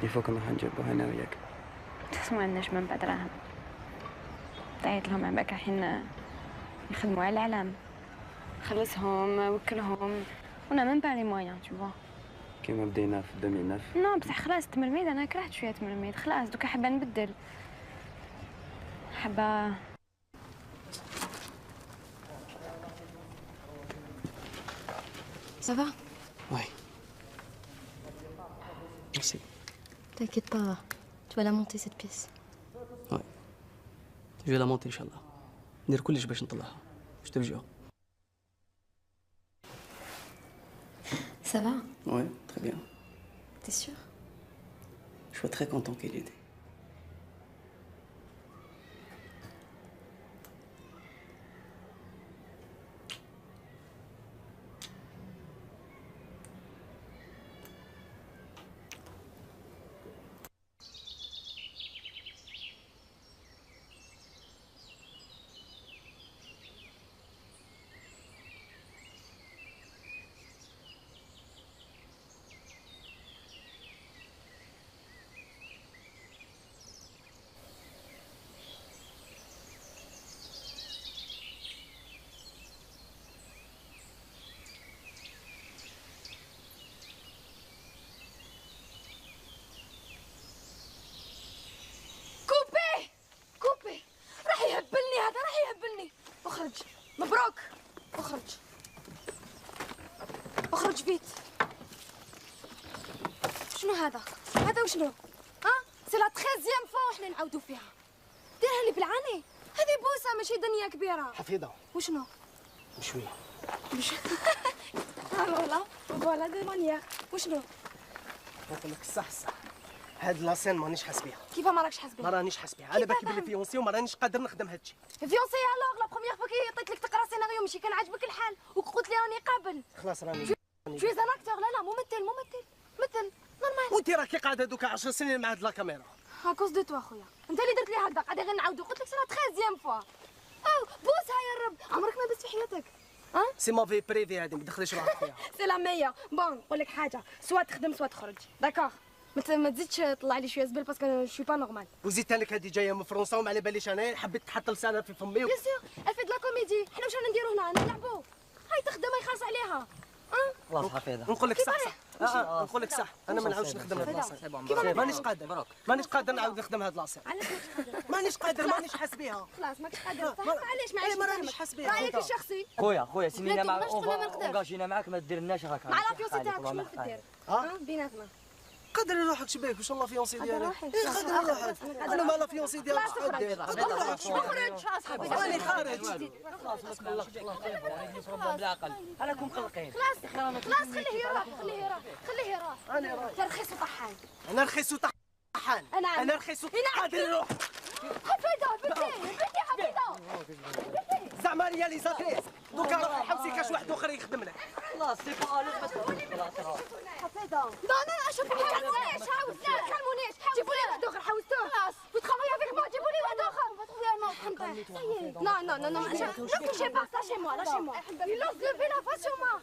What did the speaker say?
يفوك نروح نجيبوها انا وياك. ما عندناش منبع دراهم. دعيت لهم عباك الحين يخدموا على الاعلام. خلصهم وكلهم وانا منبع لي مويان تشوفوا. كيما بدينا في 2009. نو بصح خلاص تمرميد، انا كرهت شويه تمرميد خلاص دوكا حابه نبدل. حابه. Ça va? Oui. Merci. T'inquiète pas, tu vas la monter cette pièce. Ouais. Je vais la monter Inch'Allah. ندير كلش باش نطلعها. Je te le jure. Ça va? Ouais, très bien. T'es sûr? Je suis très content qu'il ait été. اخرج مبروك. اخرج فيت. شنو هذا وشنو؟ ها سي لا 13 فوا وحنا نعاودوا فيها. ديرها لي بالعاني. هذه بوسه ماشي دنيا كبيره. حفيظه وشنو؟ بشويه مش فوالا دي مانيير. وشنو؟ نقول لك الصح هاد لاسين مانيش حاس بها. كيفاه ما راكش حاس بها؟ ما رانيش حاس بها. على بالك بلي فيونسي وما رانيش قادر نخدم هادشي. فيونسي الوغ لا بروميير فوا كي عطيت لك تقرا سيناريو ماشي كان عاجبك الحال وقلت لي راني قابل. خلاص راني شوي زان اكتور. لا ممثل نورمال. وانت راكي قاعده دوكا 10 سنين مع هاد لا كاميرا. هاكوز دو تو اخويا. انت اللي درت لي هكذا قاعده غير نعاودو. قلت لك سي لا 13 فوا. بوسها يا رب. عمرك ما بست في حياتك. سي ما في بريفي هادي ما تدخليش روحك فيها. سي لا ميور. بون نقول لك حاجه، سوا تخدم سوا تخرج داكوغ. ما تزيدش تطلع لي شويه زبل باسكو شوي با نورمال. وزيدت لك هادي جايه من فرنسا وما على باليش انا حبيت تحط لسانها في فمي. بيان سور الفي دو لا كوميدي. حنا واش رانا نديرو هنا؟ نلعبو. هاي تخدم ما يخلص عليها. خلاص حفيظه نقول لك صح نقول لك صح. انا ما نعاودش نخدم هاد لاصين. مانيش قادر نعاود نخدم هاد لاصين. مانيش قادر مانيش حاس بها. خلاص ماكش قادر. علاش ما رانيش حاس بها. رايك الشخصي. خويا سينينا معاك اونغاجينا معاك ما ديرناش راك مع لا فيونسي تاعك شنو تدير؟ بيناتنا قدر روحك شبيك واش الله فيونسي ديالك. قدر روحك. انا ما لا فيونسي ديالك. اخرج اصاحبي. راني خارج. خلاص ما تقلقش بالعقل راكم مقلقين. خلاص خليه يروح. انا راح. رخيص وطحان. انا رخيص وطحان. انا رخيص قادر يروح. حفيظه بدي حفيظه. زعما رياليزاتريس دوكا روح نحوسي كاش واحد اخر يخدم لك. خلاص سي با بس حفيظه. لا شوفي ما تكلمونيش. جيبوا لي واحد اخر حوستوه. خلاص وتخافوا افيك مو. جيبوا لي واحد اخر. Non, je sais pas ça chez moi, là chez moi. Il lance le la face sur moi.